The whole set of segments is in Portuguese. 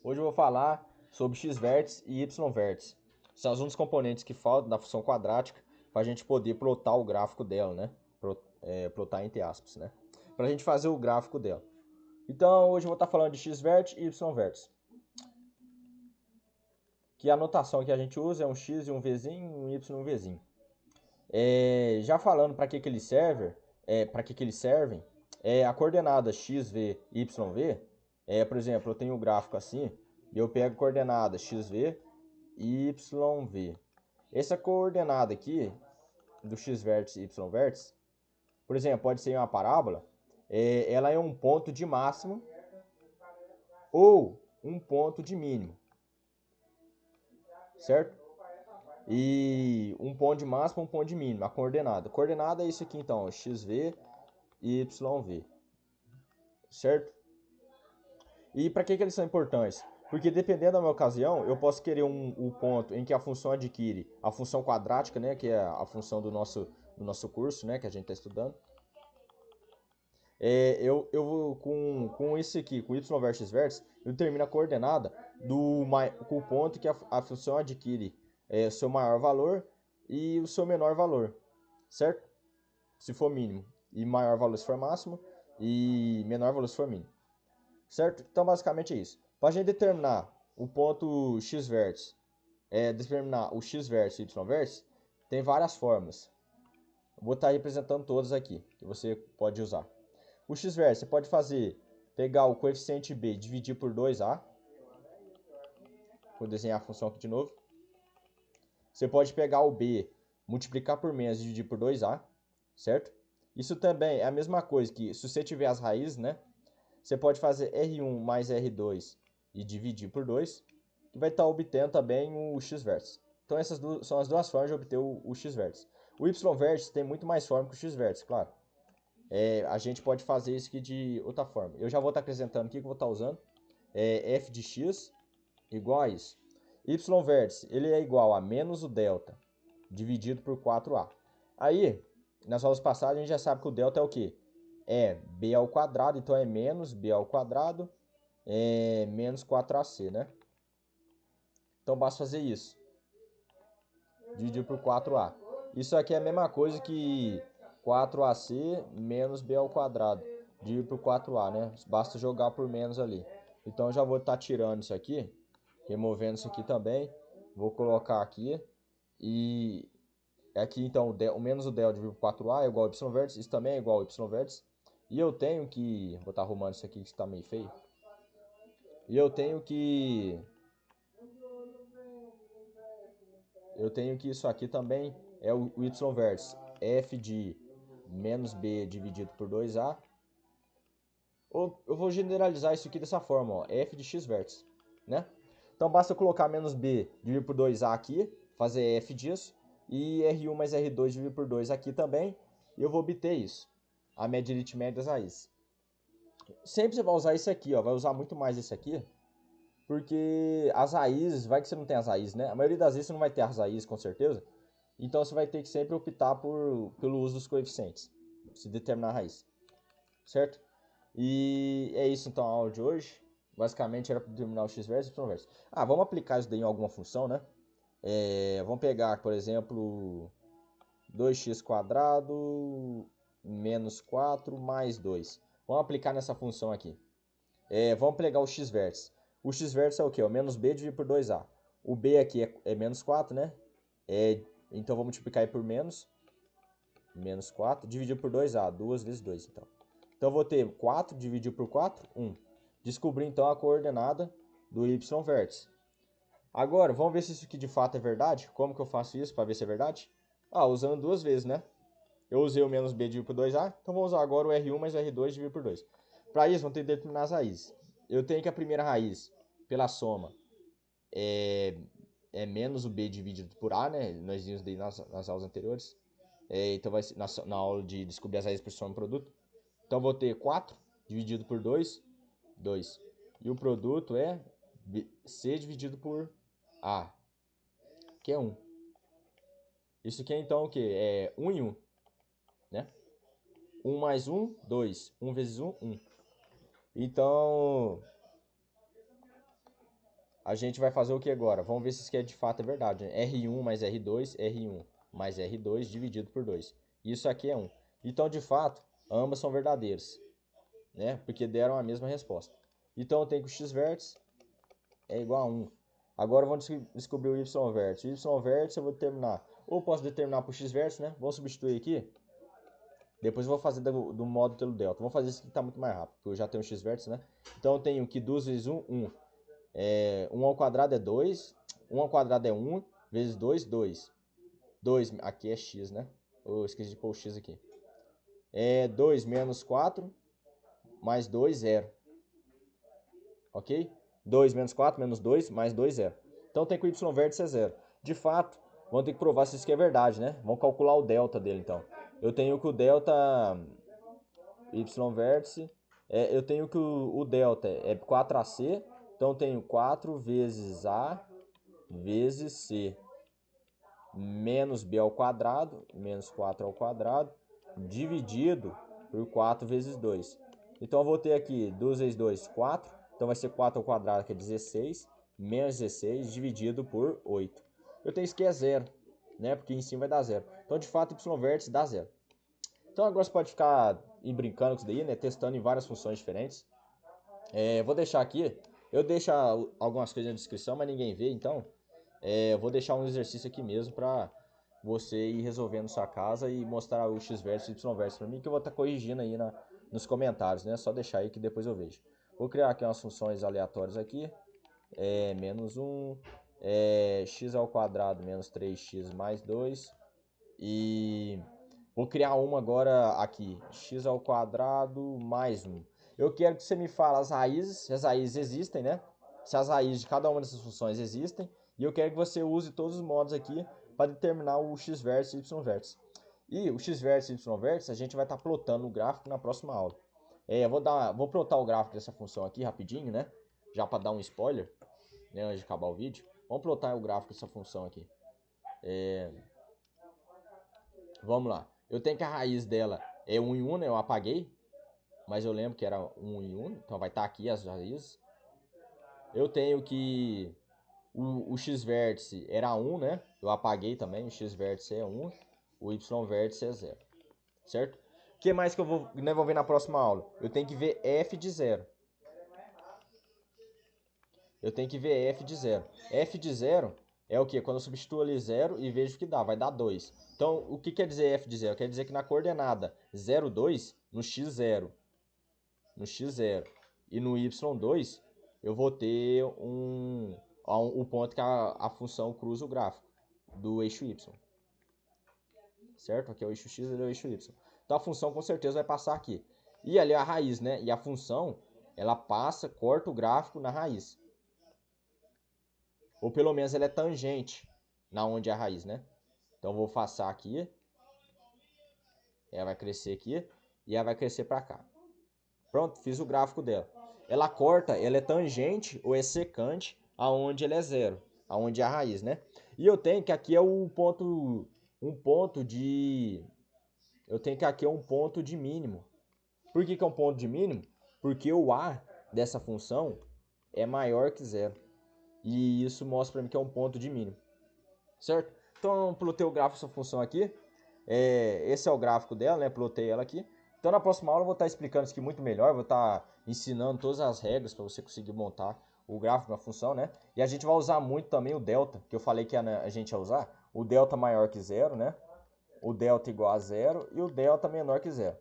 Hoje eu vou falar sobre x-vértice e y-vértice. São os únicos componentes que faltam da função quadrática para a gente poder plotar o gráfico dela, né? Plotar entre aspas, né? Para a gente fazer o gráfico dela. Então hoje eu vou estar falando de x-vértice e y-vértice. Que a notação que a gente usa é um x e um vzinho, um y e um vzinho. Já falando para que eles servem, a coordenada x, v, y, v, por exemplo, eu tenho um gráfico assim, e eu pego coordenada xv e yv. Essa coordenada aqui, do x-vértice e y-vértice, por exemplo, pode ser uma parábola, ela é um ponto de máximo ou um ponto de mínimo, certo? E um ponto de máximo, um ponto de mínimo, a coordenada. A coordenada é isso aqui então, xv e yv, certo? E para que eles são importantes? Porque dependendo da minha ocasião, eu posso querer um ponto em que a função adquire a função quadrática, né, que é a função do nosso curso, né, que a gente está estudando. Eu vou com esse aqui, com y versus vértice, eu determino a coordenada com o ponto que a função adquire o seu maior valor e o seu menor valor, certo? Se for mínimo, e maior valor se for máximo, e menor valor se for mínimo, certo? Então basicamente é isso. Para a gente determinar o ponto x-vértice, determinar o x-vértice e o y-vértice, tem várias formas. Vou estar representando todas aqui, que você pode usar. O x-vértice, você pode pegar o coeficiente b e dividir por 2a. Vou desenhar a função aqui de novo. Você pode pegar o b, multiplicar por menos e dividir por 2a, certo? Isso também é a mesma coisa que, se você tiver as raízes, né? Você pode fazer R1 mais R2 e dividir por 2, que vai estar obtendo também o x-vértice. Então essas são as duas formas de obter o x-vértice. O y-vértice tem muito mais forma que o x-vértice, claro. A gente pode fazer isso aqui de outra forma. Eu já vou estar acrescentando aqui que eu vou estar usando. F de x igual a isso. Y-vértice, ele é igual a menos o delta dividido por 4a. Aí, nas aulas passadas, a gente já sabe que o delta é o quê? É b ao quadrado, então é menos b ao quadrado, menos 4ac, né? Então basta fazer isso. Dividir por 4a. Isso aqui é a mesma coisa que 4ac menos b ao quadrado. Dividir por 4a, né? Basta jogar por menos ali. Então eu já vou estar tirando isso aqui, removendo isso aqui também. Vou colocar aqui. E aqui então o menos o del dividido por 4a é igual ao y-vértice. Isso também é igual ao y-vértice. E eu tenho que... Vou estar arrumando isso aqui que está meio feio. E eu tenho que isso aqui também é o y-vértice. F de menos b dividido por 2a. Ou eu vou generalizar isso aqui dessa forma, ó, f de x-vértice, né? Então basta eu colocar menos b dividido por 2a aqui, fazer f disso, e R1 mais R2 dividido por 2 aqui também, e eu vou obter isso, a média aritmética das raízes. Sempre você vai usar isso aqui, ó, vai usar muito mais esse aqui, porque as raízes, vai que você não tem as raízes, né? A maioria das vezes você não vai ter as raízes, com certeza. Então você vai ter que sempre optar pelo uso dos coeficientes, se determinar a raiz, certo? E é isso então a aula de hoje. Basicamente era para determinar o x-vértice e o y-vértice. Vamos aplicar isso daí em alguma função, né? Vamos pegar, por exemplo, 2x quadrado menos 4 mais 2. Vamos aplicar nessa função aqui. Vamos pegar o x-vértice. O x-vértice é o quê? O menos b dividido por 2a. O b aqui é menos 4, né? Então vamos multiplicar aí por menos 4 dividido por 2a. 2 vezes 2, então. Então eu vou ter 4 dividido por 4, 1. Descobri então a coordenada do y-vértice. Agora, vamos ver se isso aqui de fato é verdade. Como que eu faço isso para ver se é verdade? Usando duas vezes, né? Eu usei o menos b dividido por 2a, então vou usar agora o R1 mais R2 dividido por 2. Para isso, vamos ter que determinar as raízes. Eu tenho que a primeira raiz, pela soma, é menos o b dividido por a, né? Nós vimos daí nas aulas anteriores. Então vai ser na aula de descobrir as raízes por soma e produto. Então vou ter 4 dividido por 2, 2. E o produto é c dividido por a, que é 1. Isso aqui é então o que? É 1 e 1, né? 1 mais 1, 2. 1 vezes 1, 1. Então, a gente vai fazer o que agora? Vamos ver se isso aqui de fato é verdade, né? R1 mais R2, R1 mais R2 dividido por 2. Isso aqui é 1. Então, de fato, ambas são verdadeiras, né? Porque deram a mesma resposta. Então, eu tenho que o x-vértice é igual a 1. Agora, vamos descobrir o y-vértice. O y-vértice eu vou determinar, ou posso determinar por x-vértice, né? Vamos substituir aqui. Depois eu vou fazer do modo pelo delta. Vamos fazer isso que está muito mais rápido, porque eu já tenho o x-vértice, né? Então, eu tenho que 2 vezes 1, 1. 1 ao quadrado é 2. 1 ao quadrado é 1. Vezes 2, 2. 2, aqui é x, né? Eu esqueci de pôr o x aqui. 2 menos 4, mais 2, 0. Ok? 2 menos 4, menos 2, mais 2, 0. Então tem que o y-vértice é 0. De fato, vamos ter que provar se isso aqui é verdade, né? Vamos calcular o delta dele, então. Eu tenho que o delta y-vértice, eu tenho que o delta é 4ac, então eu tenho 4 vezes a vezes c menos b ao quadrado, menos 4 ao quadrado, dividido por 4 vezes 2. Então eu vou ter aqui 2 vezes 2, 4. Então vai ser 4 ao quadrado, que é 16, menos 16, dividido por 8. Eu tenho isso que é 0, né? Porque em cima vai dar 0. Então, de fato, y-vértice dá 0. Então agora você pode ficar brincando com isso daí, né? Testando em várias funções diferentes. Vou deixar aqui. Eu deixo algumas coisas na descrição, mas ninguém vê, então... eu vou deixar um exercício aqui mesmo para você ir resolvendo sua casa e mostrar o x-vértice e o y-vértice para mim, que eu vou estar corrigindo aí nos comentários, né? Só deixar aí que depois eu vejo. Vou criar aqui umas funções aleatórias aqui. Menos 1, x ao quadrado menos 3x mais 2. E vou criar uma agora aqui, x ao quadrado mais 1. Eu quero que você me fale as raízes, se as raízes existem, né? Se as raízes de cada uma dessas funções existem. E eu quero que você use todos os modos aqui para determinar o x-vértice e o y-vértice. E o x-vértice e o y-vértice a gente vai estar plotando o gráfico na próxima aula. Vou plotar o gráfico dessa função aqui rapidinho, né? Já para dar um spoiler, né, antes de acabar o vídeo. Vamos plotar o gráfico dessa função aqui. Vamos lá. Eu tenho que a raiz dela é 1 em 1, né? Eu apaguei. Mas eu lembro que era 1 em 1. Então vai estar aqui as raízes. Eu tenho que o x-vértice era 1, né? Eu apaguei também. O x-vértice é 1. O y-vértice é 0. Certo? O que mais que eu vou ver na próxima aula? Eu tenho que ver f de 0. Eu tenho que ver f de 0. F de 0 é o que? Quando eu substituo ali 0 e vejo o que dá. Vai dar 2. Então, o que quer dizer f de 0? Quer dizer que na coordenada 0, 2, no x0, e no y2, eu vou ter o ponto que a função cruza o gráfico do eixo y. Certo? Aqui é o eixo x e é o eixo y. Então, a função com certeza vai passar aqui. E ali é a raiz, né? E a função, ela passa, corta o gráfico na raiz. Ou pelo menos ela é tangente na onde é a raiz, né? Então, eu vou passar aqui. Ela vai crescer aqui e ela vai crescer para cá. Pronto, fiz o gráfico dela. Ela corta, ela é tangente ou é secante aonde ela é 0, aonde é a raiz, né? E eu tenho que aqui é o ponto, eu tenho que aqui é um ponto de mínimo. Por que é um ponto de mínimo? Porque o a dessa função é maior que 0. E isso mostra para mim que é um ponto de mínimo. Certo? Então, plotei o gráfico dessa função aqui. Esse é o gráfico dela, né? Plotei ela aqui. Então, na próxima aula eu vou estar explicando isso aqui muito melhor. Vou estar ensinando todas as regras para você conseguir montar o gráfico da função, né? E a gente vai usar muito também o delta, que eu falei que a gente ia usar. O delta maior que 0, né? O delta igual a 0 e o delta menor que 0.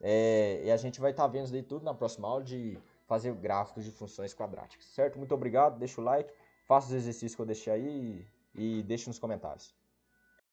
E a gente vai estar vendo isso daí tudo na próxima aula de fazer gráficos de funções quadráticas, certo? Muito obrigado, deixa o like, faça os exercícios que eu deixei aí e deixe nos comentários.